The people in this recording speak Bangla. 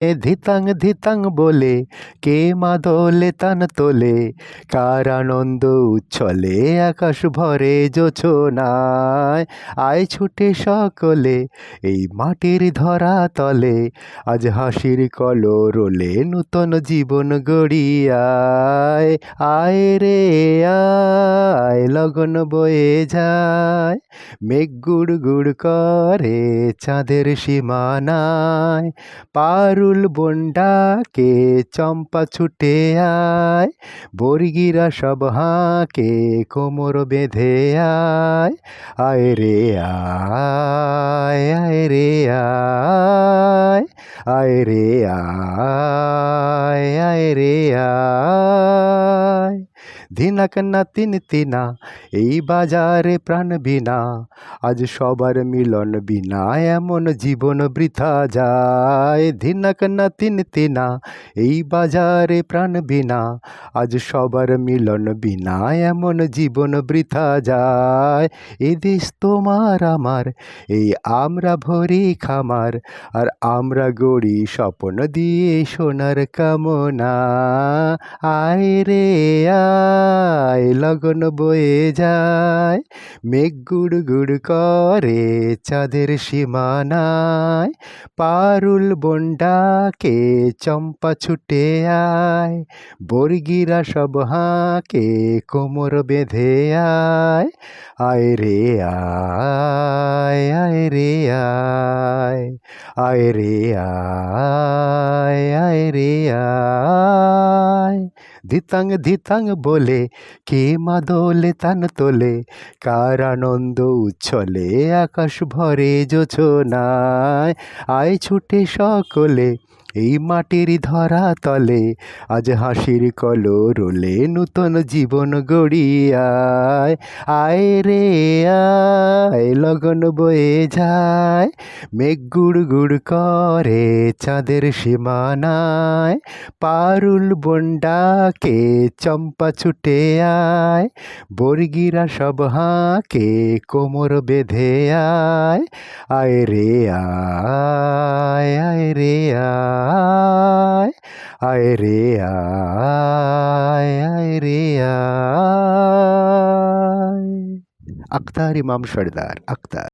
ধিতাং ধিতাং বলে কে মাদলে তান তোলে, কার আনন্দ উচ্ছলে আকাশ ভরে জোছনায়। আয় ছুটে সকলে এই মাটির ধরা তলে, আজ হাসির কলরোলে নূতন জীবন গড়িয়ায়। আয় রে আয় লগন বয়ে যায়, মেঘ গুড় গুড় করে চাঁদের সীমানায়। পারুল বন্ডাকে চম্পা ছুটে আয়, বর্গিরা সব হাঁকে কোমর বেঁধে আয়। আয় রে আয়, আয় রে আয়, আয় রে আয়, আয় রে আয়। ধিনাক না তিন তিনা এই বাজারে প্রাণ বিনা, আজ সবার মিলন বিনা এমন জীবন বৃথা যায়। ধিনাক না তিন তিনা এই বাজারে প্রাণ বিনা, আজ সবার মিলন বিনা এমন জীবন বৃথা যায়। এ দেশ তোমার আমার, এই আমরা ভরি খামার, আর আমরা গড়ি স্বপ্ন দিয়ে সোনার কামনা। আয় রে আয় লগন বয়ে যায়, মেঘ গুড় গুড় করে চাঁদের সীমানায়। পারুল বন্ডাকে চম্পা ছুটে আয়, বর্গিরা সব হাঁকে কোমর বেঁধে আয়। আয় রে আয়, আয় রে আয়, আয় রে আয়, আয় রে আয়। ধিতাং ধিতাং বলে কে মাদলে তান তোলে, কার আনন্দ উচ্ছলে আকাশ ভরে জোছনায়। আয় ছুটে সকলে এই মাটির ধরা তলে, আজ হাসির কলরোলে নূতন জীবন গড়িয়ায়। আয় রে আয় লগন বয়ে যায়, মেঘ গুড় গুড় করে চাঁদের সীমানায়। পারুল বন্ডাকে চম্পা ছুটে আয়, বর্গিরা সব হাঁকে কোমর বেঁধে আয়। আয় রে আয়, আয় রে আয়, আয় রে আয়, আয় রে আয়। আখতার ইমাম সর্দার আখতার।